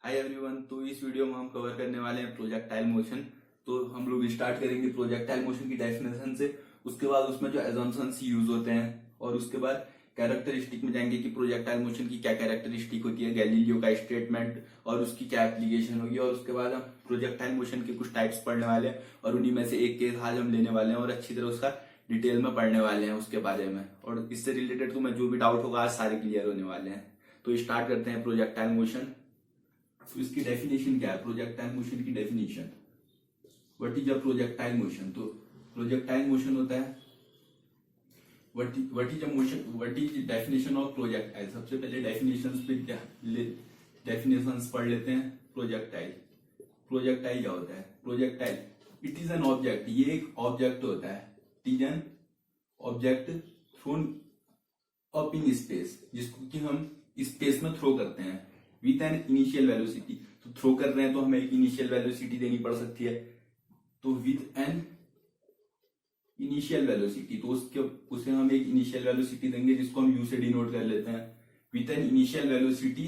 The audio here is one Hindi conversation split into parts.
Hi everyone. तो इस वीडियो में हम कवर करने वाले हैं प्रोजेक्टाइल मोशन। तो हम लोग स्टार्ट करेंगे प्रोजेक्टाइल मोशन की डेफिनेशन से, उसके बाद उसमें जो एजम्पशंस यूज होते हैं और उसके बाद कैरेक्टरिस्टिक में जाएंगे कि प्रोजेक्टाइल मोशन की क्या कैरेक्टरिस्टिक होती है, गैलीलियो का स्टेटमेंट और उसकी क्या एप्लीकेशन होगी, और उसके बाद हम प्रोजेक्टाइल मोशन के कुछ टाइप्स पढ़ने वाले हैं और उन्हीं में से एक केस आज हम लेने वाले हैं और अच्छी तरह उसका डिटेल में पढ़ने वाले हैं उसके बारे में। और इससे रिलेटेड तुम्हें जो भी डाउट होगा आज सारे क्लियर होने वाले हैं। तो स्टार्ट करते हैं प्रोजेक्टाइल मोशन। तो इसकी डेफिनेशन क्या है? प्रोजेक्टाइल मोशन की definition, what is a projectile motion. तो प्रोजेक्टाइल मोशन होता है what is a motion, what is definition of projectile. सबसे पहले डेफिनेशंस पे डेफिनेशंस पढ़ लेते हैं। प्रोजेक्टाइल, प्रोजेक्टाइल क्या होता है? Projectile it is an object, ये एक ऑब्जेक्ट होता है। It is an object throne up in space, जिसको कि हम स्पेस में थ्रो करते हैं विथ एन इनिशियल वेलोसिटी। तो थ्रो कर रहे हैं तो हमें एक इनिशियल वेलोसिटी देनी पड़ सकती है। तो विथ एन इनिशियल वेलोसिटी, तो उसे हम एक इनिशियल वेलोसिटी देंगे जिसको हम यू से डिनोट कर लेते हैं। With an initial velocity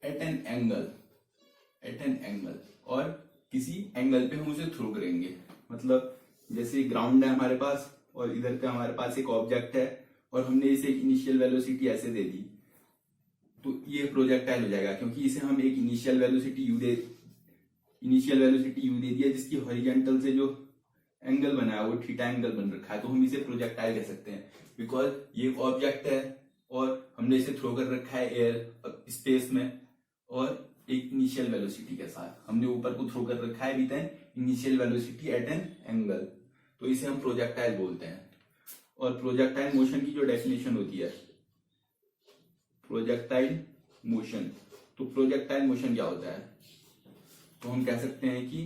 at an angle, at an angle, और किसी एंगल पे हम उसे थ्रो करेंगे। मतलब जैसे ग्राउंड है हमारे पास और इधर पे हमारे पास एक ऑब्जेक्ट है और हमने इसे एक इनिशियल वेलोसिटी ऐसे दे दी, तो ये प्रोजेक्टाइल हो जाएगा, क्योंकि इसे हम एक इनिशियल वेलोसिटी यू दे दिया जिसकी हॉरिजॉन्टल से जो एंगल बना है वो थीटा एंगल बन रखा है। तो हम इसे प्रोजेक्टाइल कह सकते हैं, बिकॉज ये एक ऑब्जेक्ट है और हमने इसे थ्रो कर रखा है एयर स्पेस में और एक इनिशियल वेलोसिटी के साथ हमने ऊपर को थ्रो कर रखा है with N initial velocity at an angle. तो इसे हम प्रोजेक्टाइल बोलते हैं। और प्रोजेक्टाइल मोशन की जो डेफिनेशन होती है, प्रोजेक्टाइल मोशन, तो प्रोजेक्टाइल मोशन क्या होता है? तो हम कह सकते हैं कि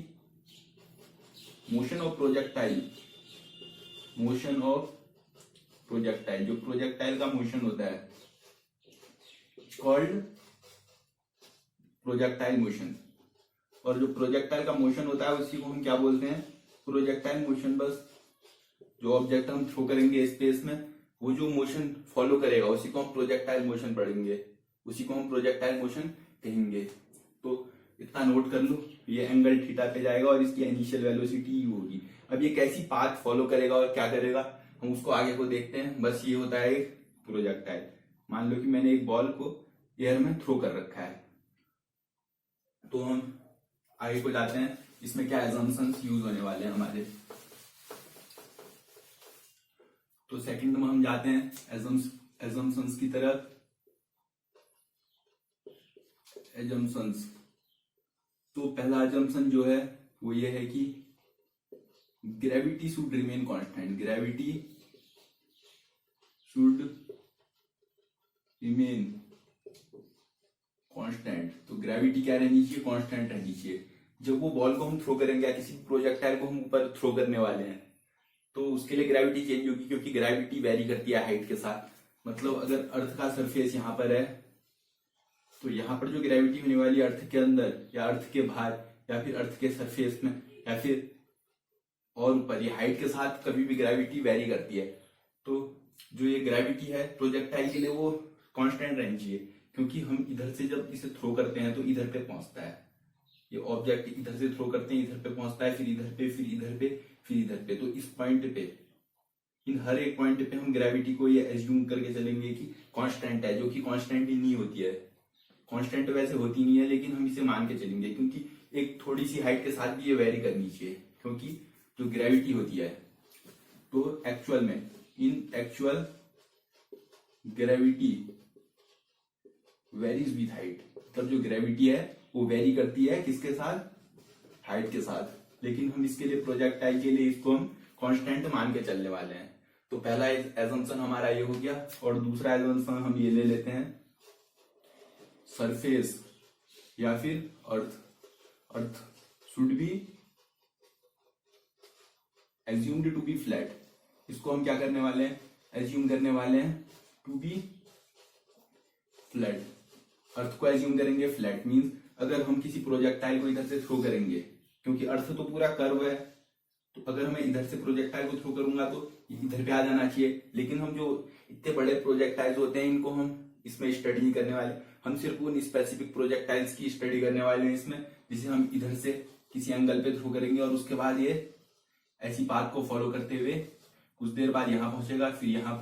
motion of projectile, motion of projectile, जो प्रोजेक्टाइल का मोशन होता है कॉल्ड प्रोजेक्टाइल मोशन। और जो प्रोजेक्टाइल का मोशन होता है उसी को हम क्या बोलते हैं? Projectile motion. बस जो ऑब्जेक्ट हम थ्रो करेंगे स्पेस में वो जो मोशन फॉलो करेगा उसी को हम प्रोजेक्टाइल मोशन पढ़ेंगे, उसी को हम प्रोजेक्टाइल मोशन कहेंगे। तो इतना नोट कर लो, ये एंगल थीटा पे जाएगा और इसकी इनिशियल वेलोसिटी यू होगी। अब ये कैसी पाथ फॉलो करेगा और क्या करेगा हम उसको आगे को देखते हैं। बस ये होता है एक प्रोजेक्टाइल। मान लो कि मैंने एक बॉल को एयर में थ्रो कर रखा है, तो हम आगे को जाते हैं। इसमें क्या एजम्पशंस यूज होने वाले हैं हमारे। तो सेकंड में हम जाते हैं एजम्पशंस की तरफ। एजम्पशंस, तो पहला एजम्पशन जो है वो ये है कि gravity should remain constant, gravity should remain constant. तो ग्रेविटी क्या रहनी चाहिए? कांस्टेंट रहनी चाहिए। जब वो बॉल को हम थ्रो करेंगे या किसी प्रोजेक्टाइल को हम ऊपर थ्रो करने वाले हैं तो उसके लिए ग्रेविटी चेंज होगी, क्योंकि ग्रेविटी वेरी करती है हाइट के साथ। मतलब अगर अर्थ का सरफेस यहाँ पर है तो यहाँ पर जो ग्रेविटी होने वाली है अर्थ के अंदर या अर्थ के बाहर या फिर अर्थ के सरफेस में या फिर और ऊपर, ये हाइट के साथ कभी भी ग्रेविटी वेरी करती है। तो जो ये ग्रेविटी है प्रोजेक्टाइल के लिए वो कांस्टेंट रहनी चाहिए, क्योंकि हम इधर से जब इसे थ्रो करते हैं तो इधर पे पहुंचता है। ये ऑब्जेक्ट इधर से थ्रो करते हैं, इधर पे पहुंचता है, फिर इधर पे, फिर इधर पे, फिर इधर पे। तो इस पॉइंट पे, इन हर एक पॉइंट पे हम ग्रेविटी को ये एज्यूम करके चलेंगे कि कांस्टेंट है, जो कि कांस्टेंट ही नहीं होती है। कांस्टेंट वैसे होती नहीं है, लेकिन हम इसे मान के चलेंगे, क्योंकि एक थोड़ी सी हाइट के साथ भी ये वेरी करनी चाहिए, क्योंकि जो ग्रेविटी होती है तो एक्चुअल में, इन actual gravity varies with height. मतलब जो ग्रेविटी है वो वेरी करती है किसके साथ? हाइट के साथ। लेकिन हम इसके लिए प्रोजेक्टाइल के लिए इसको हम कांस्टेंट मान के चलने वाले हैं। तो पहला एजम्पशन हमारा ये हो गया। और दूसरा एजम्पशन हम ये ले लेते हैं, सरफेस या फिर earth should be assumed to be flat. इसको हम क्या करने वाले हैं? एज्यूम करने वाले हैं टू बी फ्लैट। अर्थ को एज्यूम करेंगे फ्लैट, मींस अगर हम किसी प्रोजेक्टाइल को इधर से थ्रो करेंगे, क्योंकि अर्थ तो पूरा कर्व है, तो अगर मैं इधर से प्रोजेक्टाइल को थ्रो करूंगा तो इधर पे आ जाना चाहिए। लेकिन हम जो इतने बड़े प्रोजेक्टाइल्स होते हैं इनको हम इसमें स्टडी नहीं करने वाले, हम सिर्फ उन स्पेसिफिक प्रोजेक्टाइल्स की स्टडी करने वाले हैं इसमें, जिसे हम इधर से किसी एंगल पे थ्रो करेंगे और उसके बाद ये ऐसी पाथ को फॉलो करते हुए कुछ देर बाद यहाँ पहुंचेगा, फिर यहाँ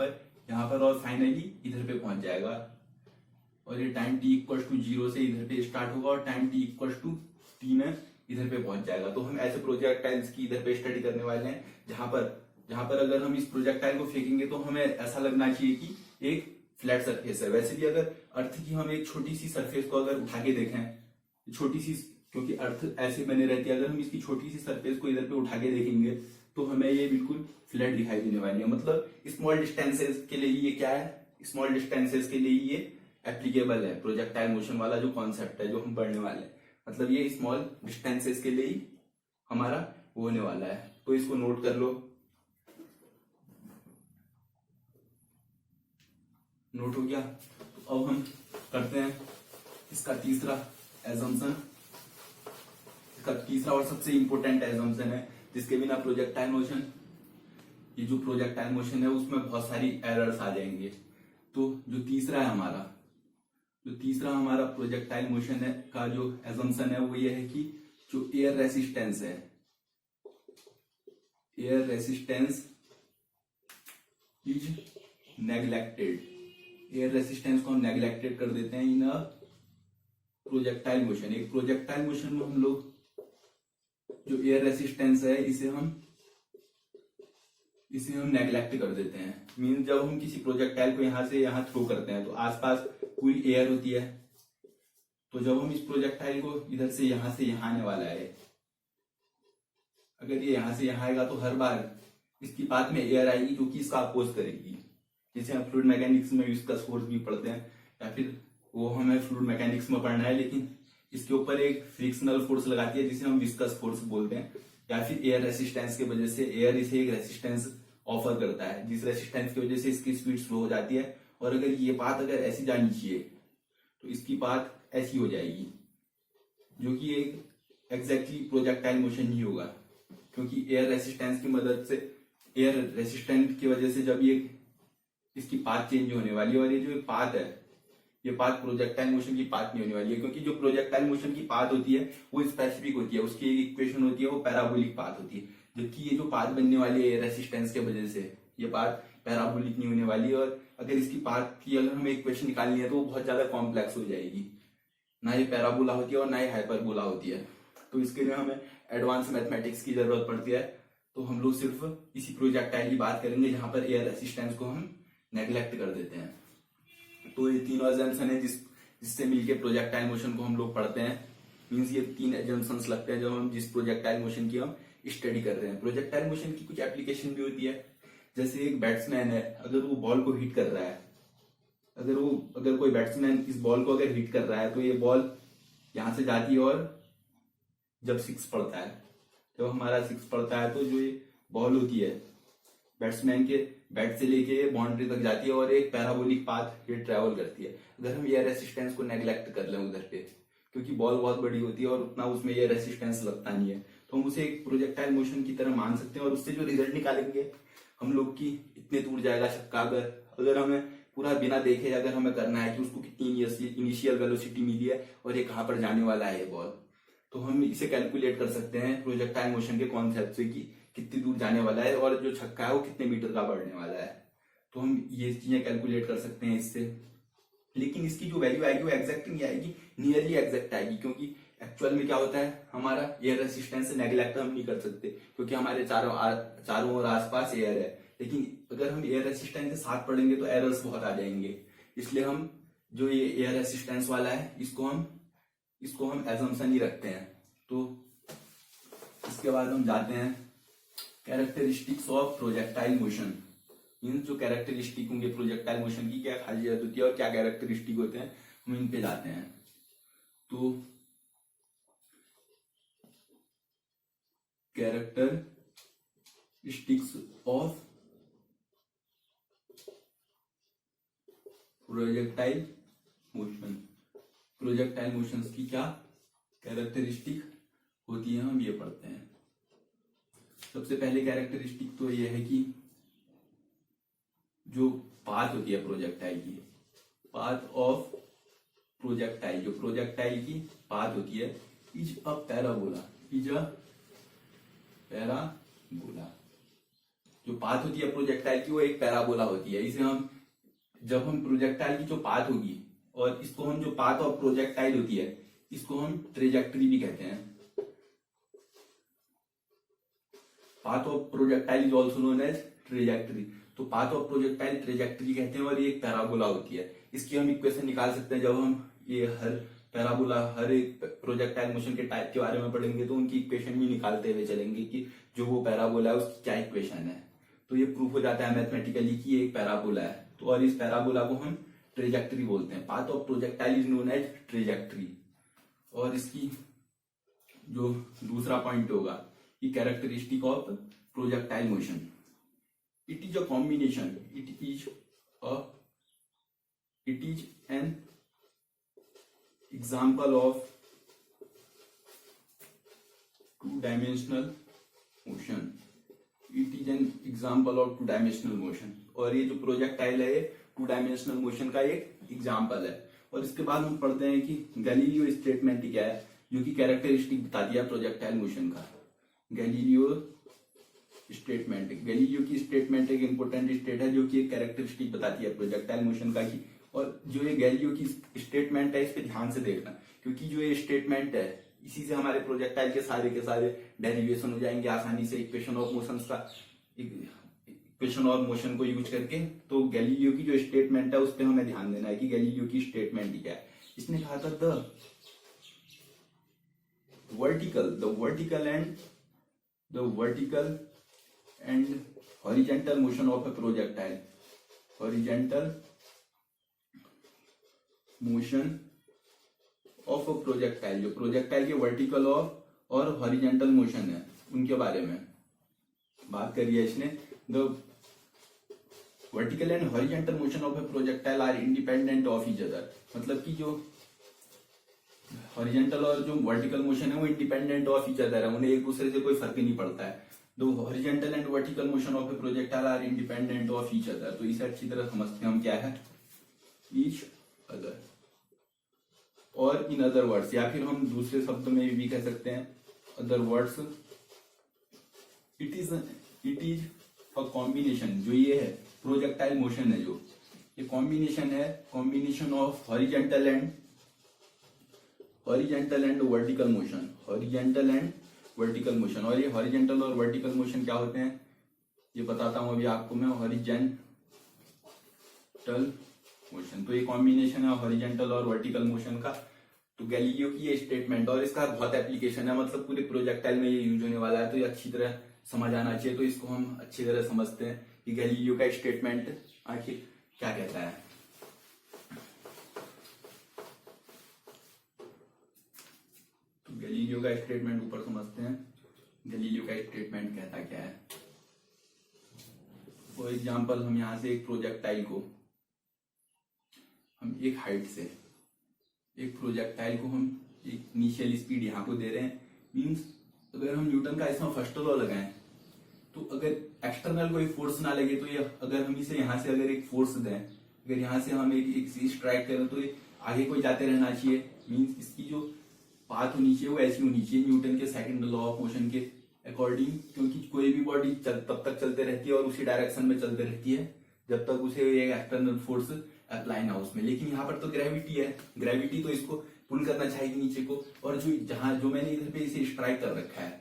पर और फाइनली इधर पे पहुंच जाएगा। और ये टाइम t इक्वल टू 0 से इधर पे स्टार्ट होगा और टाइम t इक्वल टू 3 में इधर पे पहुंच जाएगा। तो हम ऐसे प्रोजेक्टाइल्स की इधर पे स्टडी करने वाले हैं जहां पर अगर हम इस प्रोजेक्टाइल को फेंकेंगे तो हमें ऐसा लगना चाहिए कि एक फ्लैट सरफेस है। वैसे भी अगर अर्थ की हम एक छोटी सी सरफेस को अगर उठा के देखें, छोटी सी, क्योंकि अर्थ ऐसे बने रहती है, अगर हम इसकी छोटी सी सरफेस को इधर पे उठा के देखेंगे तो हमें ये बिल्कुल फ्लैट दिखाई देने वाली है। मतलब स्मॉल डिस्टेंसेस के लिए ये क्या है, स्मॉल डिस्टेंसेस के लिए ये एप्लीकेबल है प्रोजेक्टाइल मोशन वाला जो कॉन्सेप्ट है जो हम पढ़ने वाले हैं। मतलब ये स्मॉल डिस्टेंसेस के लिए ही हमारा वो होने वाला है। तो इसको नोट कर लो, नोट हो गया। तो अब हम करते हैं इसका तीसरा एजम्पशन। इसका तीसरा और सबसे इंपॉर्टेंट एजम्पशन है जिसके बिना प्रोजेक्टाइल मोशन, ये जो प्रोजेक्टाइल मोशन है उसमें बहुत सारी एरर्स आ जाएंगे। तो जो तीसरा हमारा प्रोजेक्टाइल मोशन है का जो एजम्पशन है वो ये है कि जो एयर रेसिस्टेंस है, air resistance is neglected. Air resistance को हम नेग्लेक्टेड कर देते हैं इन प्रोजेक्टाइल मोशन। एक प्रोजेक्टाइल मोशन में हम लोग जो एयर रेसिस्टेंस है इसे हम नेग्लेक्ट कर देते हैं। मीन जब हम किसी प्रोजेक्टाइल को यहां से यहां थ्रो करते हैं तो आसपास पूरी एयर होती है। तो जब हम इस प्रोजेक्टाइल को इधर से यहां आने वाला है, अगर ये यहां से यहां आएगा तो हर बार इसकी पाथ में एयर आएगी जो कि इसका अपोज करेगी, जिसे हम फ्लूइड मैकेनिक्स में विस्कस फोर्स भी पढ़ते हैं, या फिर वो हमें फ्लूइड मैकेनिक्स में पढ़ना है लेकिन इसके ऊपर एक फ्रिक्शनल फोर्स लगाती है जिसे हम विस्कस फोर्स बोलते हैं। या फिर एयर रेसिस्टेंस की वजह से एयर इसे एक रेसिस्टेंस ऑफर करता है, जिस रेसिस्टेंस की वजह से इसकी स्पीड स्लो हो जाती है। और अगर ये पाथ अगर ऐसी जानी चाहिए तो इसकी पाथ ऐसी हो जाएगी, जो कि एक एग्जैक्टली प्रोजेक्टाइल मोशन ही होगा, क्योंकि एयर रेसिस्टेंस की मदद से, एयर रेसिस्टेंट की वजह से जब ये इसकी पाथ चेंज होने वाली है। और ये जो पाथ है, ये पाथ प्रोजेक्टाइल मोशन की पाथ नहीं होने वाली है, क्योंकि जो प्रोजेक्टाइल मोशन की पाथ होती है वो स्पेसिफिक होती है, उसकी एक इक्वेशन होती है, वो पैराबोलिक पाथ होती है। जबकि ये जो पाथ बनने वाली है रेसिस्टेंस के वजह से, ये पाथ पैराबोलिक नहीं होने वाली है। और अगर इसकी पाथ की अगर हमें इक्वेशन निकालनी है तो वो बहुत ज्यादा कॉम्प्लेक्स हो जाएगी। ना ये पैराबोला होती है और ना ही हाइपरबोला होती है। तो इसके लिए हमें एडवांस मैथमेटिक्स की जरूरत पड़ती है। तो हम लोग सिर्फ इसी प्रोजेक्टाइल की बात करेंगे जहां पर एयर रेसिस्टेंस को हम नेग्लेक्ट कर देते हैं। तो ये तीनों एजम्पशन है जिससे मिलके प्रोजेक्टाइल मोशन को हम लोग पढ़ते हैं। मींस ये 3 एजम्पशंस लगते हैं जब हम जिस प्रोजेक्टाइल मोशन की हम स्टडी कर रहे हैं। प्रोजेक्टाइल मोशन की कुछ एप्लीकेशन भी होती है, जैसे एक बैट्समैन है, अगर वो बॉल को हिट कर रहा है, अगर कोई बैट्समैन इस बॉल को अगर हिट कर रहा है तो ये बॉल यहां से जाती है और जब सिक्स पड़ता है, जब हमारा सिक्स पड़ता है तो जो ये बॉल होती है बैट्समैन के बैट से लेके बाउंड्री तक जाती है और एक पैराबोलिक पाथ ये ट्रेवल करती है। अगर हम एयर रेसिस्टेंस को नेग्लेक्ट कर लें उधर पे, क्योंकि बॉल बहुत बड़ी होती है और उतना उसमें एयर रेसिस्टेंस लगता नहीं है, तो हम उसे एक प्रोजेक्टाइल मोशन की तरह मान सकते हैं। और उससे जो रिजल्ट निकालेंगे हम लोग की इतने दूर जाएगा छक्का, अगर हमें पूरा बिना देखे अगर हमें करना है कि उसको कितनी इनिशियल वेलोसिटी मिली है और ये कहाँ पर जाने वाला है ये बॉल, तो हम इसे कैलकुलेट कर सकते हैं प्रोजेक्टाइल मोशन के कॉन्सेप्ट से कि कितनी दूर जाने वाला है और जो छक्का है वो कितने मीटर का बढ़ने वाला है। तो हम ये चीजें कैलकुलेट कर सकते हैं इससे। लेकिन इसकी जो वैल्यू आएगी वो एग्जैक्ट नहीं आएगी, नियरली एग्जैक्ट आएगी, क्योंकि एक्चुअल में क्या होता है, हमारा एयर रेसिस्टेंस से नेग्लेक्ट हम नहीं कर सकते क्योंकि हमारे चारों ओर आसपास एयर है। लेकिन अगर हम एयर रेसिस्टेंस के साथ पढ़ेंगे तो एरर्स बहुत आ जाएंगे। इसलिए हम जो ये एयर रेसिस्टेंस वाला है इसको हम एजम्पशन ही रखते हैं। तो इसके बाद हम जाते हैं कैरेक्टरिस्टिक्स ऑफ प्रोजेक्टाइल मोशन। इन जो कैरेक्टरिस्टिक होंगे प्रोजेक्टाइल मोशन की, क्या खासियत होती है और क्या कैरेक्टरिस्टिक होते हैं, हम इन पे जाते हैं। तो characteristics of projectile motion, projectile motions की क्या कैरेक्टरिस्टिक होती है हम ये पढ़ते हैं। सबसे पहले कैरेक्टरिस्टिक तो ये है कि जो पाथ होती है प्रोजेक्टाइल की, पाथ ऑफ प्रोजेक्टाइल, जो प्रोजेक्टाइल की पाथ होती है, is a parabola, is a parabola. जो पाथ होती है प्रोजेक्टाइल की वो एक पैराबोला होती है। इसे हम जब हम प्रोजेक्टाइल की जो पाथ होगी और इसको हम जो पाथ ऑफ प्रोजेक्टाइल होती है इसको हम ट्रेजेक्टरी भी कहते हैं। Path of projectile is also known as trajectory. तो पाथ ऑफ प्रोजेक्टाइल ट्रेजेक्टरी कहते हैं और ये एक पैराबोला होती है। इसकी हम इक्वेशन निकाल सकते हैं। जब हम ये हर पैराबोला, हर एक प्रोजेक्टाइल मोशन के टाइप के बारे में पढ़ेंगे तो उनकी इक्वेशन भी निकालते हुए चलेंगे कि जो वो पैराबोला है उसकी क्या इक्वेशन है। तो ये प्रूफ हो जाता है मैथमेटिकली कि ये एक पैराबोला है। तो और इस पैराबोला को हम ट्रेजेक्टरी बोलते हैं। Path of projectile is known as trajectory. और इसकी जो दूसरा पॉइंट होगा कि characteristic of projectile motion, it is a combination, it is an example of two-dimensional motion, it is an example of two-dimensional motion। और ये जो प्रोजेक्टाइल है टू डायमेंशनल मोशन का एक एग्जाम्पल है। और इसके बाद हम पढ़ते हैं कि गैलीलियो स्टेटमेंट क्या है जो कि कैरेक्टरिस्टिक बताती है प्रोजेक्टाइल मोशन का। गैलीलियो स्टेटमेंट, गैलीलियो की स्टेटमेंट एक इंपॉर्टेंट स्टेट है जो कि एक कैरेक्टरिस्टिक बताती है प्रोजेक्टाइल मोशन का की। और जो ये गैलीलियो की स्टेटमेंट है इस पे ध्यान से देखना, क्योंकि जो ये स्टेटमेंट है इसी से हमारे प्रोजेक्टाइल के सारे डेरिवेशन हो जाएंगे आसानी से इक्वेशन ऑफ मोशन का, इक्वेशन ऑफ मोशन को यूज करके। तो गैलीलियो की जो स्टेटमेंट है उस पर हमें ध्यान देना है कि गैलीलियो की स्टेटमेंट क्या है। इसने कहा था the vertical and horizontal motion of a projectile, horizontal motion of a projectile, जो प्रोजेक्टाइल के वर्टिकल ऑफ और हॉरिजेंटल मोशन है उनके बारे में बात करी है इसने। The vertical and horizontal motion of a projectile are independent of each other, मतलब कि जो हॉरिजेंटल और जो वर्टिकल मोशन है वो इंडिपेंडेंट ऑफ ईच अदर है, उन्हें एक दूसरे से कोई फर्क ही नहीं पड़ता है। The horizontal and vertical motion of a projectile are independent of each other. तो इसे अच्छी तरह समझते हैं हम क्या है ईच अदर। और इन अदर वर्ड्स, या फिर हम दूसरे शब्द में भी कह सकते हैं other words, it is a combination. जो ये है प्रोजेक्टाइल मोशन है, जो ये कॉम्बिनेशन है, combination of horizontal and vertical motion, horizontal and vertical motion. और ये हॉरिजेंटल और वर्टिकल मोशन क्या होते हैं ये बताता हूं अभी आपको मैं। हॉरिजेंटल मोशन, तो ये कॉम्बिनेशन है हॉरिजेंटल और वर्टिकल मोशन का। तो गैलीलियो की ये स्टेटमेंट, और इसका बहुत एप्लीकेशन है, मतलब पूरे प्रोजेक्टाइल में ये यूज होने वाला है, तो ये अच्छी तरह समझ आना चाहिए। तो इसको हम अच्छी तरह समझते हैं कि गैलीलियो का स्टेटमेंट आखिर क्या कहता है। तो गैलीलियो का स्टेटमेंट ऊपर समझते हैं, गैलीलियो का स्टेटमेंट कहता क्या है। फॉर एग्जाम्पल हम यहां से एक प्रोजेक्टाइल को हम एक हाइट से एक प्रोजेक्टाइल को हम एक इनिशियल स्पीड यहाँ को दे रहे हैं। मींस अगर हम न्यूटन का इसमें फर्स्ट लॉ लगाएं तो अगर एक्सटर्नल कोई फोर्स ना लगे तो ये, अगर हम इसे यहाँ से अगर एक फोर्स दें, अगर यहाँ से हम एक स्ट्राइक करें तो ये आगे को जाते रहना चाहिए। मींस इसकी जो पाथ होनी चाहिए वो ऐसी होनी चाहिए न्यूटन के सेकंड लॉ ऑफ मोशन के अकॉर्डिंग, क्योंकि कोई भी बॉडी तब तक चलते रहती है और उसी डायरेक्शन में चलते रहती है जब तक उसे एक एक्सटर्नल फोर्स अप्लाई ना हो उसमें। लेकिन यहाँ पर तो ग्रेविटी है, ग्रेविटी तो इसको पुल करना चाहिए नीचे को, और जो मैंने इधर पे इसे स्ट्राइक कर रखा है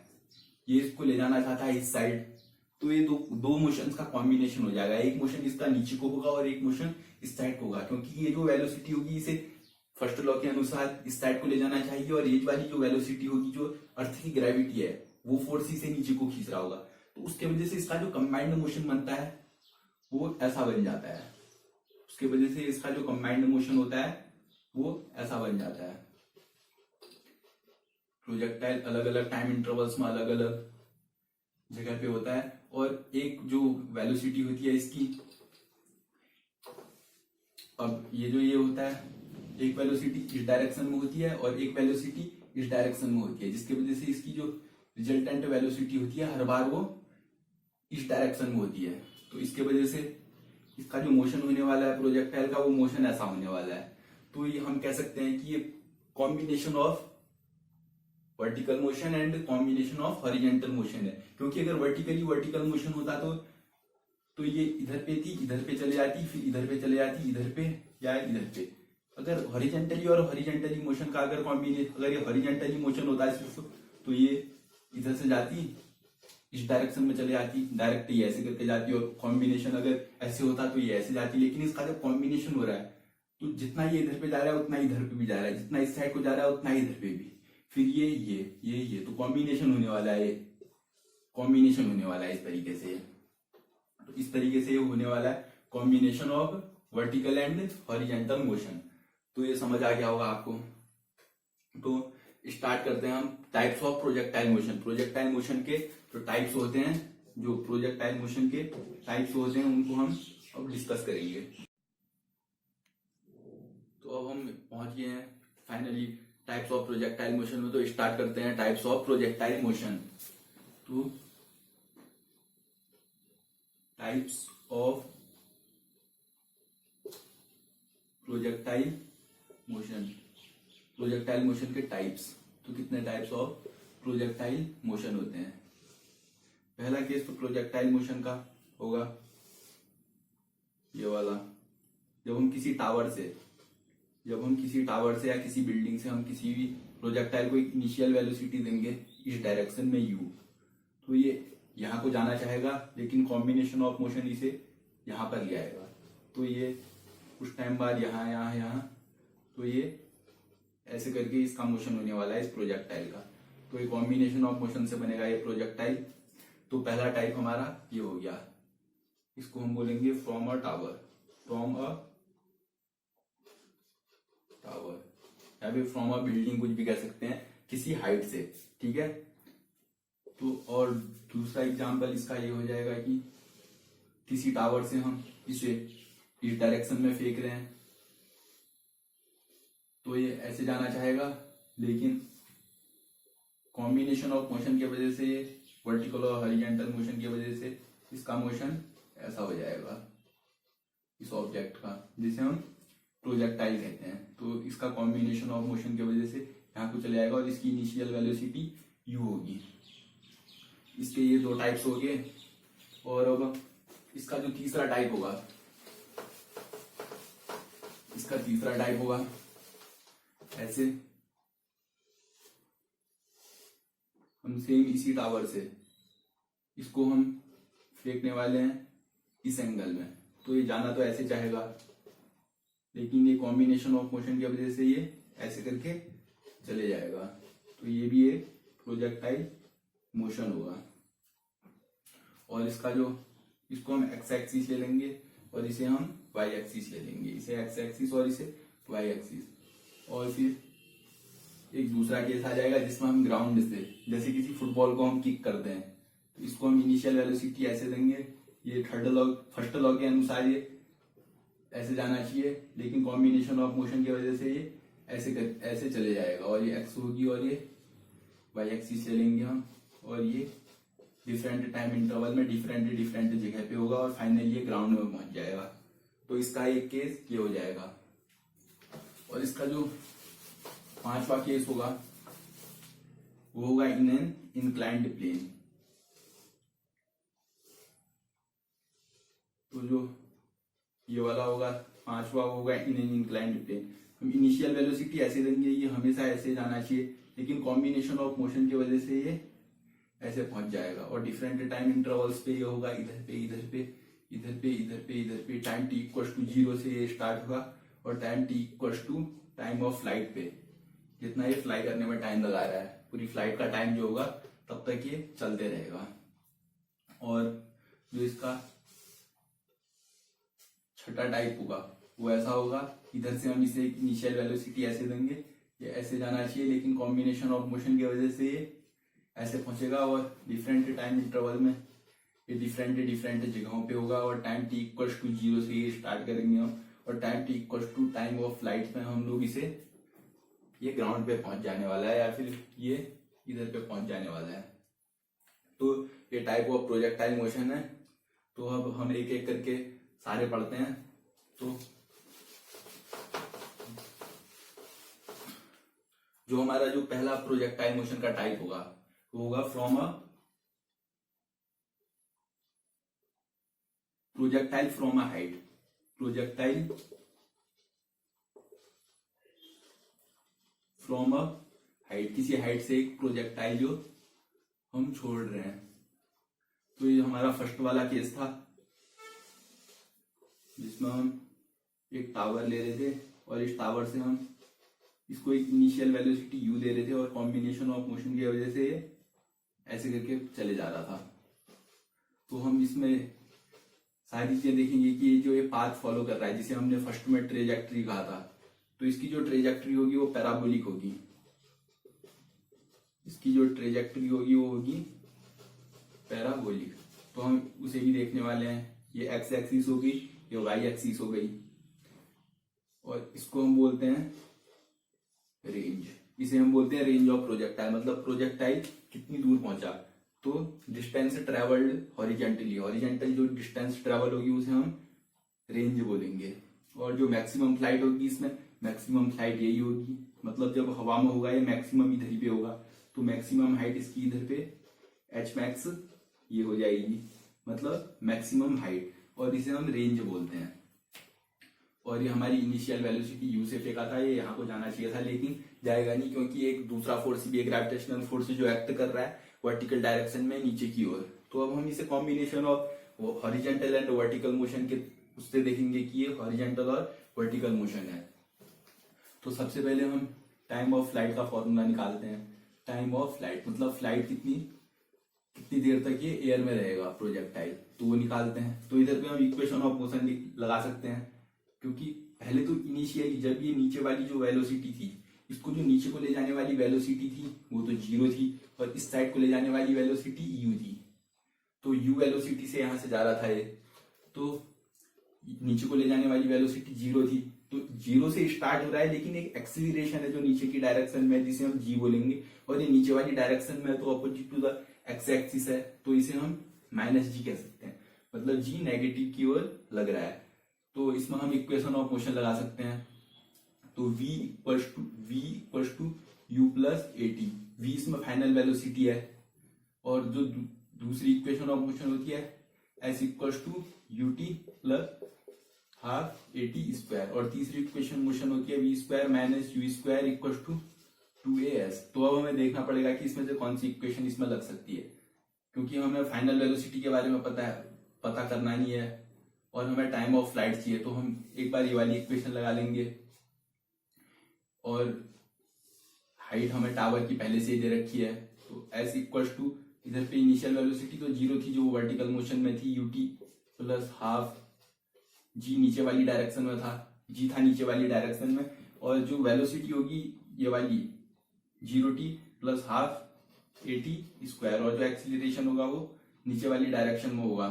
ये इसको ले जाना चाहता है इस साइड। तो ये दो मोशंस का कॉम्बिनेशन हो जाएगा, एक मोशन इसका नीचे को होगा और एक मोशन इस साइड को होगा, क्योंकि ये जो वेलोसिटी होगी इसे फर्स्ट लॉ के अनुसार इस साइड को ले जाना चाहिए, और ये वाली जो वेलोसिटी होगी जो अर्थ की ग्रेविटी है वो फोर्स इसे नीचे को खींच रहा होगा। तो उसके वजह से इसका जो कंबाइंड मोशन बनता है वो ऐसा बन जाता है, उसके वजह से इसका जो कंबाइंड मोशन होता है वो ऐसा बन जाता है। प्रोजेक्टाइल अलग अलग टाइम इंटरवल्स में अलग अलग जगह पे होता है, और एक जो वेलोसिटी होती है इसकी, अब ये होता है एक वेलोसिटी इस डायरेक्शन में होती है और एक वेलोसिटी इस डायरेक्शन में होती है, जिसकी वजह से इसकी जो रिजल्टेंट वेलोसिटी होती है हर बार वो इस डायरेक्शन में होती है। तो इसके वजह से इसका जो मोशन होने वाला है प्रोजेक्टाइल का वो मोशन ऐसा होने वाला है। तो ये हम कह सकते हैं कि ये combination of vertical motion and combination of horizontal motion है, क्योंकि अगर वर्टिकल मोशन होता तो ये इधर पे थी, इधर पे चले जाती, फिर इधर पे चले जाती, इधर पे या इधर पे। अगर हॉरिजॉन्टली और हॉरिजॉन्टली मोशन का अगर कॉम्बिनेशन, अगर ये हॉरिजॉन्टली मोशन होता है सिर्फ, तो ये इधर से जाती, इस डायरेक्शन में चले जाती, डायरेक्ट ये ऐसे करके जाती, और कॉम्बिनेशन अगर ऐसे होता तो ये ऐसे जाती। लेकिन इसका जब कॉम्बिनेशन हो रहा है तो जितना ये इधर पे जा रहा है उतना इधर पे भी जा रहा है, जितना इस साइड को जा रहा है उतना इधर पे भी, फिर ये तो कॉम्बिनेशन होने वाला है, कॉम्बिनेशन होने वाला है इस तरीके से। तो इस तरीके से ये होने वाला है combination of vertical and horizontal motion. तो ये समझ आ गया होगा आपको। तो स्टार्ट करते हैं हम types of projectile motion. Projectile motion के जो टाइप्स होते हैं, जो प्रोजेक्टाइल मोशन के टाइप्स होते हैं, उनको हम अब डिस्कस करेंगे। तो अब हम पहुंच गए हैं finally types of projectile motion में। तो स्टार्ट करते हैं टाइप्स ऑफ प्रोजेक्टाइल मोशन। तो types of projectile motion, projectile motion के टाइप्स। तो कितने टाइप्स ऑफ प्रोजेक्टाइल मोशन होते हैं? पहला केस तो प्रोजेक्टाइल मोशन का होगा ये वाला, जब हम किसी टावर से या किसी बिल्डिंग से हम किसी भी प्रोजेक्टाइल को एक इनिशियल वेलोसिटी देंगे इस डायरेक्शन में u, तो ये यहाँ को जाना चाहेगा, लेकिन कॉम्बिनेशन ऑफ मोशन इसे यहाँ पर ले आएगा। तो ये कुछ टाइम बाद यहाँ, तो ये ऐसे करके इसका मोशन होने वाला है इस प्रोजेक्टाइल का। तो ये कॉम्बिनेशन ऑफ मोशन से बनेगा ये प्रोजेक्टाइल। तो पहला टाइप हमारा ये हो गया, इसको हम बोलेंगे फ्रॉम अ टावर, या फिर फ्रॉम अ बिल्डिंग, कुछ भी कह सकते हैं, किसी हाइट से, ठीक है। तो और दूसरा एग्जांपल इसका ये हो जाएगा कि किसी टावर से हम इसे इस डायरेक्शन में फेंक रहे हैं, तो ये ऐसे जाना चाहेगा, लेकिन कॉम्बिनेशन ऑफ मोशन की वजह से, ये वर्टिकल और हॉरिजॉन्टल मोशन की वजह से इसका मोशन ऐसा हो जाएगा इस ऑब्जेक्ट का, जिसे हम प्रोजेक्टाइल कहते हैं। तो इसका कॉम्बिनेशन ऑफ मोशन की वजह से यहाँ को चले जाएगा और इसकी इनिशियल वेलोसिटी u होगी। इसके ये दो टाइप्स हो गए। और अब इसका जो तीसरा टाइप होगा, इसका तीसरा टाइप होगा ऐसे, हम सेम इसी टावर से इसको हम फेंकने वाले हैं इस एंगल में। तो ये जाना तो ऐसे चाहेगा, लेकिन ये कॉम्बिनेशन ऑफ मोशन की वजह से ये ऐसे करके चले जाएगा। तो ये भी एक प्रोजेक्टाइल मोशन होगा। और इसका जो, इसको हम एक्स एक्सिस ले लेंगे और इसे हम वाई एक्सिस ले लेंगे, इसे एक्स एक्सिस और इसे वाई एक्सिस। और फिर एक दूसरा केस आ जाएगा जिसमें हम ग्राउंड से, जैसे किसी फुटबॉल को हम किक करते हैं, तो इसको हम इनिशियल वेलोसिटी ऐसे देंगे, ये फर्स्ट लॉ के अनुसार ये ऐसे जाना चाहिए, लेकिन कॉम्बिनेशन ऑफ मोशन की वजह से ये ऐसे चले जाएगा। और ये एक्स होगी और ये वाई एक्सिस ले लेंगे हम, और ये डिफरेंट टाइम इंटरवल में डिफरेंट जगह पे होगा, और फाइनली ये ग्राउंड में पहुंच जाएगा। तो इसका एक केस ये हो जाएगा। और इसका जो पांचवा केस होगा वो होगा इन एन इंक्लाइंड प्लेन। तो जो ये वाला होगा पांचवा होगा इन एन इंक्लाइंड प्लेन। हम इनिशियल वेलोसिटी ऐसे देंगे, ये हमेशा ऐसे जाना चाहिए, लेकिन कॉम्बिनेशन ऑफ मोशन की वजह से ये ऐसे पहुंच जाएगा। और डिफरेंट टाइम इंटरवल्स पे ये होगा, इधर पे टाइम t इक्वल्स टू 0 से ये स्टार्ट होगा, और time t equals to time of flight पे, जितना ये फ्लाई करने में टाइम लगा रहा है, पूरी फ्लाइट का टाइम जो होगा तब तक ये चलते रहेगा। और जो इसका छठा टाइप होगा वो ऐसा होगा, इधर से हम इसे इनिशियल वेलोसिटी ऐसे देंगे, ये ऐसे जाना चाहिए, लेकिन कॉम्बिनेशन ऑफ मोशन की वजह से ये ऐसे पहुंचेगा। और डिफरेंट टाइम इंटरवल में ये डिफरेंट जगहों पे होगा, और टाइम t इक्वल्स टू 0 से ये स्टार्ट करेंगे हम, और time t equals to time of flight में हम लोग इसे, ये ग्राउंड पे पहुंच जाने वाला है, या फिर ये इधर पे पहुंच जाने वाला है। तो ये टाइप ऑफ प्रोजेक्टाइल मोशन है। तो अब हम एक एक करके सारे पढ़ते हैं। तो जो हमारा जो पहला प्रोजेक्टाइल मोशन का टाइप होगा वो होगा from a projectile from a height, projectile from a height, किसी हाइट से एक प्रोजेक्टाइल जो हम छोड़ रहे हैं। तो ये हमारा फर्स्ट वाला केस था जिसमें हम एक टावर ले रहे थे और इस टावर से हम इसको एक इनिशियल वेलोसिटी यू दे रहे थे और कॉम्बिनेशन ऑफ मोशन की वजह से ऐसे करके चले जा रहा था। तो हम इसमें सारी चीजें देखेंगे कि ये जो ये पाथ फॉलो कर रहा है जिसे हमने फर्स्ट में ट्रेजेक्ट्री कहा था, तो इसकी जो ट्रेजेक्ट्री होगी वो पैराबोलिक होगी, इसकी जो ट्रेजेक्ट्री होगी वो होगी पैराबोलिक। तो हम उसे भी देखने वाले हैं। ये एक्स एक्सिस हो गई, ये वाई एक्सिस हो गई और इसको हम बोलते हैं रेंज। इसे हम बोलते हैं रेंज ऑफ प्रोजेक्टाइल, मतलब प्रोजेक्टाइल कितनी दूर पहुंचा। तो डिस्टेंस ट्रेवल्ड हॉरिजेंटली, हॉरिजेंटल जो डिस्टेंस ट्रेवल होगी उसे हम रेंज बोलेंगे। और जो मैक्सिमम फ्लाइट होगी इसमें, मैक्सिमम फ्लाइट यही होगी, मतलब जब हवा में होगा ये मैक्सिमम इधर ही पे होगा, तो मैक्सिमम हाइट इसकी इधर पे एच मैक्स ये हो जाएगी, मतलब मैक्सिमम हाइट, और इसे हम रेंज बोलते हैं। और ये हमारी इनिशियल वेलोसिटी यू से फेंका था, ये यहाँ को जाना चाहिए था लेकिन जाएगा नहीं, क्योंकि एक दूसरा फोर्स भी, एक ग्रेविटेशनल फोर्स जो एक्ट कर रहा है वर्टिकल डायरेक्शन में नीचे की ओर। तो अब हम इसे combination of horizontal and vertical motion के उससे देखेंगे कि ये हॉरिजेंटल और वर्टिकल मोशन है। तो सबसे पहले हम टाइम ऑफ फ्लाइट का फॉर्मूला निकालते हैं। टाइम ऑफ फ्लाइट मतलब फ्लाइट कितनी देर तक ये एयर में रहेगा प्रोजेक्टाइल, तो वो निकालते हैं। तो इधर पे हम इक्वेशन ऑफ मोशन लगा सकते हैं, क्योंकि पहले तो इनिशियली जब ये नीचे वाली जो वेलोसिटी थी, इसको जो नीचे को ले जाने वाली वेलोसिटी थी वो तो जीरो थी, और इस साइड को ले जाने वाली वेलोसिटी यू थी। तो यू वेलोसिटी से यहां से जा रहा था ये, तो नीचे को ले जाने वाली वेलोसिटी जीरो थी, तो जीरो से स्टार्ट हो रहा है, लेकिन एक एक्सीलरेशन है जो नीचे की डायरेक्शन में जिसे हम जी बोलेंगे, और ये नीचे वाली डायरेक्शन में तो opposite to the x axis है, तो इसे हम माइनस जी कह सकते हैं, मतलब जी नेगेटिव की ओर लग रहा है। तो इसमें हम इक्वेशन ऑफ मोशन लगा सकते हैं। तो v equals to u plus a t, v इसमें फाइनल वेलोसिटी है, और जो दूसरी इक्वेशन ऑफ मोशन होती है s equals to u t plus half a t square, और तीसरी इक्वेशन मोशन होती है v square minus u square equals to 2as। तो अब हमें देखना पड़ेगा कि इसमें से कौन सी इक्वेशन इसमें लग सकती है, क्योंकि हमें फाइनल वेलोसिटी के बारे में पता करना नहीं है और हमें टाइम ऑफ फ्लाइट चाहिए। तो हम एक बार ये वाली इक्वेशन लगा लेंगे, और हाइट हमें टावर की पहले से ही दे रखी है। तो s इक्वल्स टू इधर पे इनिशियल वेलोसिटी तो जीरो थी जो वर्टिकल मोशन में थी, ut प्लस हाफ g नीचे वाली डायरेक्शन में था, g था नीचे वाली डायरेक्शन में, और जो वेलोसिटी होगी ये वाली 0t plus half a t square, और जो एक्सीलरेशन होगा वो नीचे वाली डायरेक्शन में होगा।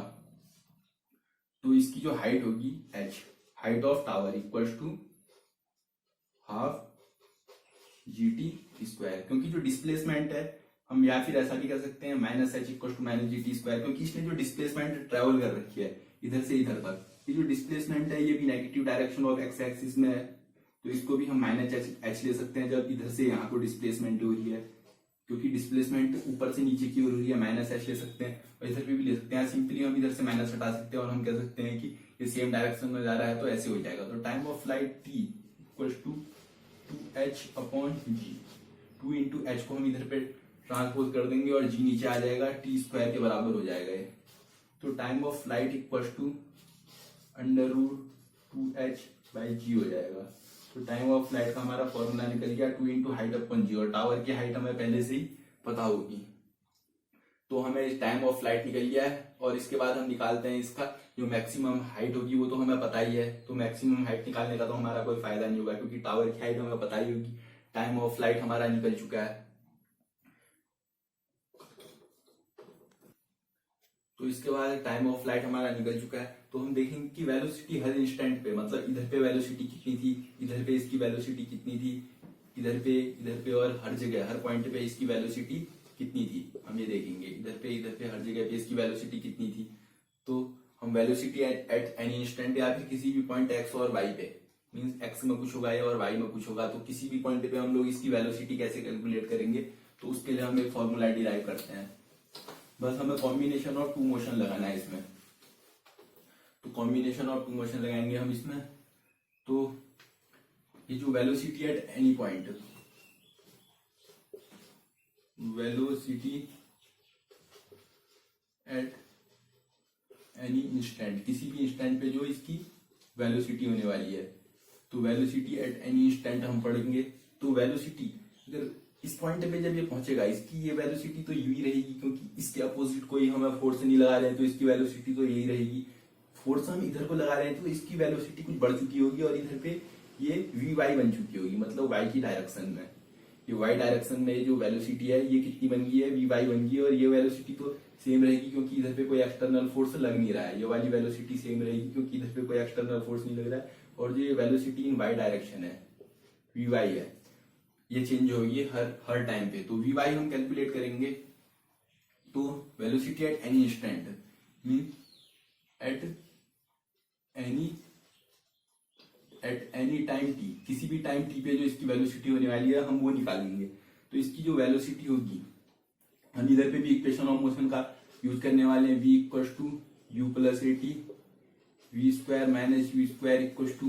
तो इसकी जो हाइट होगी h, height of tower equals to half g t square, क्योंकि जो डिस्प्लेसमेंट है हम या फिर ऐसा भी कर सकते हैं minus h equal to minus g t square, क्योंकि इसने जो डिस्प्लेसमेंट ट्रेवल कर रखी है इधर से इधर तक, ये जो डिस्प्लेसमेंट है ये भी negative direction of x axis में है, तो इसको भी हम माइनस एच ले सकते हैं जब इधर से यहाँ को डिस्प्लेसमेंट हो रही है, क्योंकि डिस्प्लेसमेंट ऊपर से नीचे की ओर हो रही है, माइनस एच ले सकते हैं, और इधर पे भी ले सकते हैं। सिंपली हम इधर से माइनस हटा सकते हैं और हम कह सकते हैं कि ये सेम डायरेक्शन में जा रहा है, तो ऐसे हो जाएगा। तो time of flight t equals to 2h upon g, 2 into h को हम इधर पे ट्रांसपोज कर देंगे और जी नीचे आ जाएगा, टी स्क्वायर के बराबर हो जाएगा ये। तो time of flight equals to under root 2h by g हो जाएगा। तो टाइम ऑफ फ्लाइट का हमारा फॉर्मूला निकल गया 2 इंटू हाइट अपॉन जी, और टावर की हाइट हमें पहले से ही पता होगी। तो हमें टाइम ऑफ फ्लाइट निकल गया है, और इसके बाद हम निकालते हैं इसका जो मैक्सिमम हाइट होगी, वो तो हमें पता ही है। तो मैक्सिमम हाइट निकालने का तो हमारा कोई फायदा नहीं होगा, क्योंकि टावर की हाइट हमें पता ही होगी। टाइम ऑफ फ्लाइट हमारा निकल चुका है। तो इसके बाद टाइम ऑफ फ्लाइट हमारा निकल चुका है, तो हम देखेंगे कि वेलोसिटी हर इंस्टेंट पे, मतलब इधर पे वेलोसिटी कितनी थी, इधर पे इसकी वेलोसिटी कितनी थी, इधर पे और हर जगह हर पॉइंट पे इसकी वेलोसिटी कितनी थी, हम ये देखेंगे। इधर पे हर जगह पे इसकी वेलोसिटी कितनी थी। तो हम वेलोसिटी एट एनी इंस्टेंट या फिर किसी भी पॉइंट एक्स और वाई पे मीन्स एक्स में कुछ होगा या और वाई में कुछ होगा, तो किसी भी पॉइंट पे हम लोग इसकी वेलोसिटी कैसे कैलकुलेट करेंगे, तो उसके लिए हम एक फॉर्मूला डिराइव करते हैं। बस हमें कॉम्बिनेशन और टू मोशन लगाना है इसमें। तो कॉम्बिनेशन और टू मोशन लगाएंगे हम इसमें। तो ये जो velocity at any point, velocity at any instant, किसी भी इंस्टेंट पे जो इसकी वेलोसिटी होने वाली है, तो वेलोसिटी एट एनी इंस्टेंट हम पढ़ेंगे। तो वेलोसिटी अगर इस पॉइंट पे जब ये पहुंचेगा, इसकी ये वेलोसिटी तो यही रहेगी, क्योंकि इसके अपोजिट कोई हम फोर्स नहीं लगा रहे हैं, तो इसकी वेलोसिटी तो यही रहेगी। फोर्स हम इधर को लगा रहे हैं तो इसकी वेलोसिटी कुछ बढ़ चुकी होगी और इधर पे ये वी वाई बन चुकी होगी, मतलब वाई की डायरेक्शन में। ये वाई डायरेक्शन में जो वेलोसिटी है ये कितनी बन गई है, वी वाई बन गई है, और ये वेलोसिटी तो सेम रहेगी क्योंकि इधर पे कोई एक्सटर्नल फोर्स लग नहीं रहा है। ये वाली वेलोसिटी सेम रहेगी क्योंकि इधर पे कोई एक्सटर्नल फोर्स नहीं लग रहा है। और जो ये वेलोसिटी इन वाई डायरेक्शन है, वी वाई है, ये चेंज होगी हर टाइम पे। तो वी वाई हम कैलकुलेट करेंगे। तो velocity at any instant mean at any time T, किसी भी टाइम टी पे जो इसकी वेलोसिटी होने वाली है हम वो निकालेंगे। तो इसकी जो वेलोसिटी होगी, हम इधर पे भी इक्वेशन ऑफ मोशन का यूज करने वाले हैं। v equals to u plus a t, v square minus u square equals to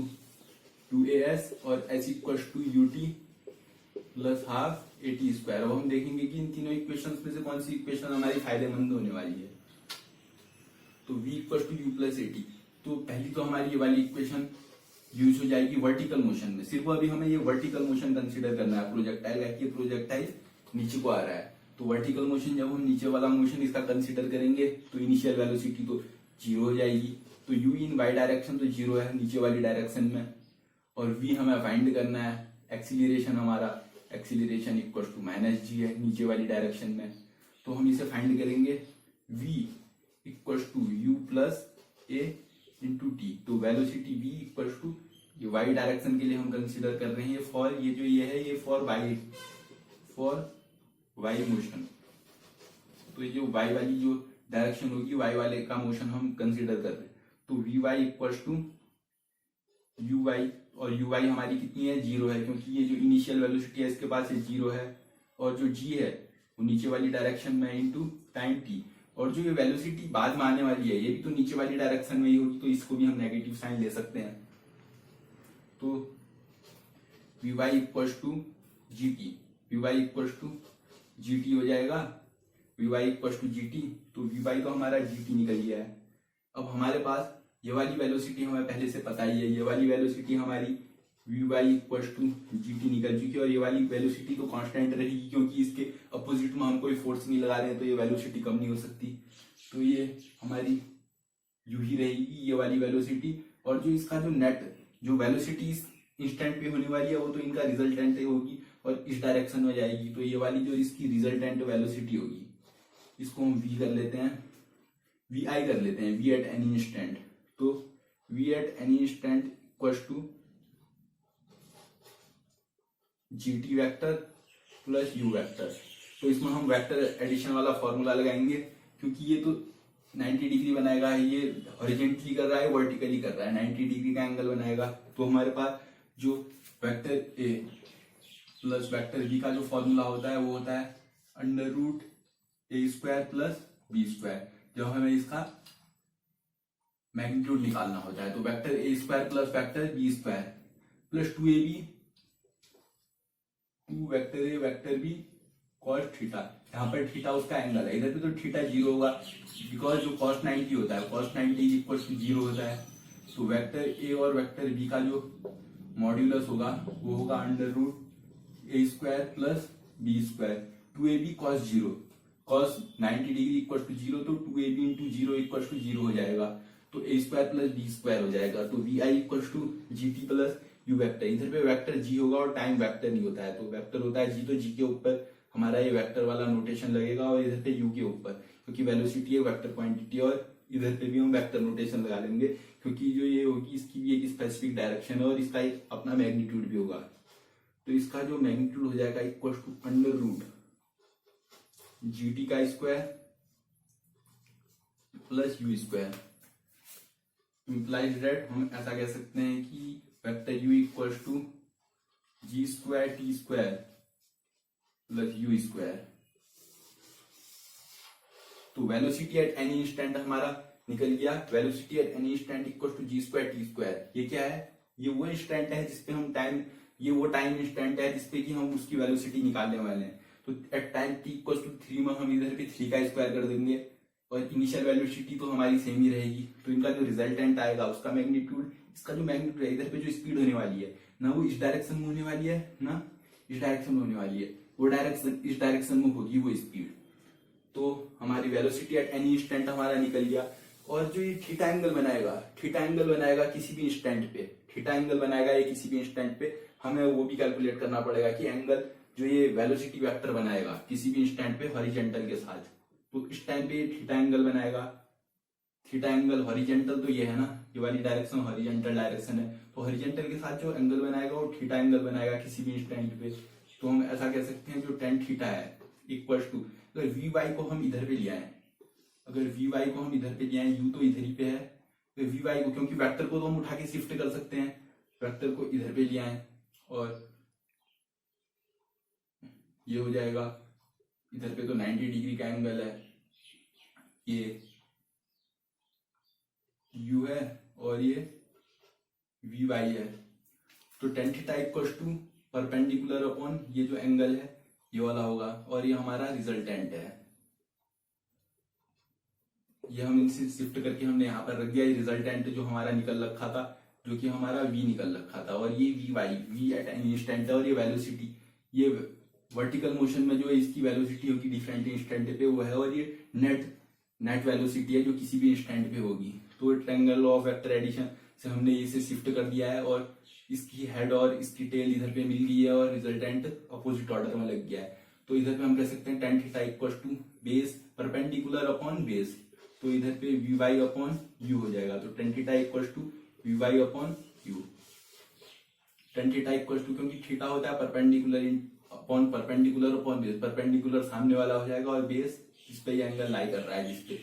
2as, और h equals to u t plus half a t square. अब हम देखेंगे कि इन तीनों इक्वेशंस में से कौन सी इक्वेशन हमारी फायदेमंद होने वाली है। तो v equals to u plus a t, तो पहली तो हमारी ये वाली इक्वेशन यूज हो जाएगी वर्टिकल मोशन में। सिर्फ अभी हमें ये वर्टिकल मोशन कंसीडर करना है प्रोजेक्टाइल, कि प्रोजेक्टाइल नीचे को आ रहा है। तो वर्टिकल मोशन जब हम नीचे वाला मोशन इसका कंसीडर करेंगे तो इनिशियल वेलोसिटी तो जीरो हो जाएगी। तो u इन वाई डायरेक्शन तो जीरो है नीचे वाली डायरेक्शन में, और v हमें फाइंड करना है। एक्सीलरेशन हमारा एक्सीलरेशन इक्वल टू माइनस जी है नीचे वाली डायरेक्शन में, तो हम इसे फाइंड करेंगे v equal to u plus a into t. तो वेलोसिटी v इक्वल टू, ये वाई डायरेक्शन के लिए हम कंसीडर कर रहे हैं फॉर ये जो ये है ये फॉर वाई मोशन। तो ये जो वाई वाली जो डायरेक्शन होगी, वाई वाले का मोशन हम कंसीडर कर रहे हैं। तो v y equal to u y, और यू वाई हमारी कितनी है, जीरो है, क्योंकि ये जो इनिशियल वेलोसिटी है इसके पास ये जीरो है, और जो जी है वो नीचे वाली डायरेक्शन में इंटू टाइम टी। और जो ये वेलोसिटी बाद में आने वाली है ये भी तो नीचे वाली डायरेक्शन में ही होगी, तो इसको भी हम नेगेटिव साइन ले सकते हैं। तो v y equal to g t, v y equal to g t हो जाएगा, v y equal to g t. तो वी वाई तो हमारा जी टी निकल गया है। अब हमारे पास ये वाली वेलोसिटी हमें पहले से पता ही है, ये वाली वेलोसिटी हमारी v y equal to g t निकल चुकी है, और ये वाली वेलोसिटी तो कांस्टेंट रहेगी क्योंकि इसके अपोजिट में हम कोई फोर्स नहीं लगा रहे हैं, तो ये वेलोसिटी कम नहीं हो सकती। तो ये हमारी यू ही रहेगी ये वाली वेलोसिटी। और जो इसका जो नेट जो वेलोसिटी इस इंस्टेंट पे होने वाली है वो तो इनका रिजल्टेंट होगी और इस डायरेक्शन में जाएगी। तो ये वाली जो इसकी रिजल्टेंट वेलोसिटी होगी इसको हम v कर लेते हैं, vi कर लेते हैं, v एट एनी इंस्टेंट। तो v at any instant equal to gt vector plus u vector. तो इसमें हम वेक्टर एडिशन वाला फॉर्मूला लगाएंगे, क्योंकि ये तो 90 डिग्री बनाएगा, ये हॉरिजेंटली कर रहा है वर्टिकली कर रहा है, 90 डिग्री का एंगल बनाएगा। तो हमारे पास जो vector a plus vector b का जो फॉर्मूला होता है वो होता है under root a square plus b square, जब हमें इसका मैग्नीट्यूड निकालना होता है। तो vector a square plus vector b square plus 2ab, 2 vector a vector b cos theta. यहाँ पर थीटा उसका एंगल है, इधर पे तो थीटा जीरो होगा बिकॉज जो cos 90 होता है cos 90 इक्वल टू जीरो होता है। तो वेक्टर ए और वेक्टर बी का जो मॉड्यूलस होगा वो होगा under root a square plus b square, 2ab cos zero, cos 90 degree equal to zero, तो 2ab into zero equal to zero हो जाएगा। तो a square plus b square हो जाएगा। तो v i equal to g t plus u vector, इधर पे वेक्टर जी होगा और टाइम वेक्टर नहीं होता है, तो वेक्टर होता है जी, तो जी के ऊपर हमारा ये वेक्टर वाला नोटेशन लगेगा और इधर पे यू के ऊपर, क्योंकि वेलोसिटी है वेक्टर क्वांटिटी, और इधर पे भी हम वेक्टर नोटेशन लगा लेंगे क्योंकि जो ये होगी इसकी भी एक स्पेसिफिक डायरेक्शन है और इसका एक अपना मैग्नीट्यूड भी होगा। तो इसका जो मैग्नीट्यूड हो जाएगा equal to under root g t का square plus u square, implies that हम ऐसा कह सकते हैं कि vector u equals to g square t square plus u square. तो वेलोसिटी एट एनी इंस्टेंट हमारा निकल गया, velocity at any instant equals to g square t square. ये क्या है, ये वो इंस्टेंट है जिसपे हम टाइम, ये वो टाइम इंस्टेंट है जिसपे कि हम उसकी वेलोसिटी निकालने वाले हैं। तो at time t equals to 3 में हम इधर पे 3 का स्क्वायर कर देंगे और इनिशियल वेलोसिटी तो हमारी सेम ही रहेगी। तो इनका जो रिजल्टेंट आएगा उसका मैग्नीट्यूड, इसका जो मैग्नीट्यूड है, इधर पे जो स्पीड होने वाली है ना वो इस डायरेक्शन में होने वाली है ना इस डायरेक्शन में होने वाली है, वो डायरेक्शन इस डायरेक्शन में होगी वो स्पीड। तो हमारी वेलोसिटी एट एनी इंस्टेंट हमारा निकल गया। और जो ये थीटा एंगल बनाएगा, थीटा एंगल बनाएगा किसी भी इंस्टेंट पे, थीटा एंगल बनाएगा ये किसी भी इंस्टेंट पे, हमें वो भी कैलकुलेट करना पड़ेगा कि एंगल जो ये वेलोसिटी वेक्टर बनाएगा किसी भी इंस्टेंट पे हॉरिजॉन्टल के साथ, तो इस टाइम पे थीटा एंगल बनाएगा, थीटा एंगल हॉरिजॉन्टल, तो ये है ना, ये वाली डायरेक्शन हॉरिजॉन्टल डायरेक्शन है, तो हॉरिजॉन्टल के साथ जो एंगल बनाएगा वो थीटा एंगल बनाएगा किसी भी इंस्टेंट पे। तो हम ऐसा कह सकते हैं जो टेन थीटा है इक्वल टू, अगर वी वाई को हम इधर पे ले आए, अगर वी वाई को हम इधर पे ले आए, यू तो इधर ही पे है, तो वी वाई को, क्योंकि वेक्टर को तो हम उठा के शिफ्ट कर सकते हैं, वेक्टर को इधर पे ले आए और ये हो जाएगा, इधर पे तो 90 डिग्री का एंगल है, ये u है और ये वी वाई है। तो tan theta equals to perpendicular upon ये जो एंगल है ये वाला होगा, और ये हमारा रिजल्टेंट है, ये हम इनसे शिफ्ट करके हमने यहाँ पर रख दिया। ये रिजल्टेंट जो हमारा निकल रखा था, जो कि हमारा v निकल रखा था, और ये v y, v at any instant है, और ये वेलोसिटी, ये वर्टिकल मोशन में जो है इसकी वेलोसिटी होगी डिफरेंट इंस्टेंट पे वो है, और ये नेट वेलोसिटी है जो किसी भी इंस्टेंट पे होगी। तो ट्रायंगल ऑफ वेक्टर एडिशन से हमने इसे शिफ्ट कर दिया है, और इसकी हेड और इसकी टेल इधर पे मिल गई है, और रिजल्टेंट अपोजिट ऑर्डर में लग गया है। तो इधर पे हम कह सकते हैं tan theta equal to base perpendicular upon base, तो इधर पे वी वाई अपॉन यू हो जाएगा। तो tan theta equal to v y upon u, tan theta equal to, क्योंकि थीटा होता है perpendicular upon perpendicular upon base, perpendicular सामने वाला हो जाएगा और बेस जिस पे ये एंगल लाई कर रहा है जिसपे,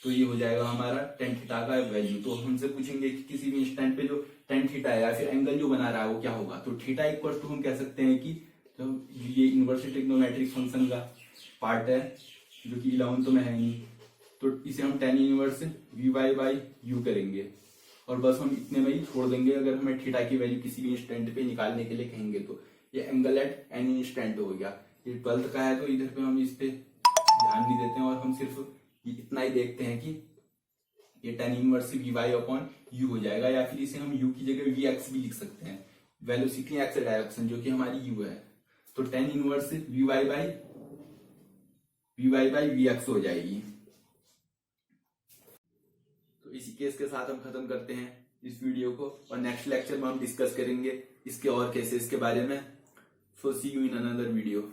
तो ये हो जाएगा हमारा टेन थीटा का वैल्यू। तो हमसे पूछेंगे कि किसी भी इंस्टेंट पे जो टेन थीटा है या फिर एंगल जो बना रहा है वो क्या होगा, तो थीटा इक्वल टू हम कह सकते हैं कि तो ये इनवर्स ट्रिग्नोमेट्रिक फंक्शन का पार्ट है जो कि 11th में है नहीं, तो इसे हम tan inverse v y by u करेंगे, और बस हम इतने में ही छोड़ देंगे अगर हमें थीटा की वैल्यू किसी भी इंस्टेंट पे निकालने के लिए कहेंगे। तो ये एंगल एट एनी इंस्टेंट हो गया। ये 12th का है तो इधर पे हम इस पे ध्यान नहीं देते हैं, और हम सिर्फ इतना ही देखते हैं कि ये tan inverse v y upon u हो जाएगा, या फिर इसे हम यू की जगह वी एक्स भी लिख सकते हैं, वेलोसिटी एक्स डायरेक्शन जो कि हमारी यू है। तो tan inverse v y by v x हो जाएगी। तो इसी केस के साथ हम खत्म करते हैं इस वीडियो को, और नेक्स्ट लेक्चर में हम डिस्कस करेंगे इसके और केसेस के बारे में। सो सी यू इन अनदर वीडियो।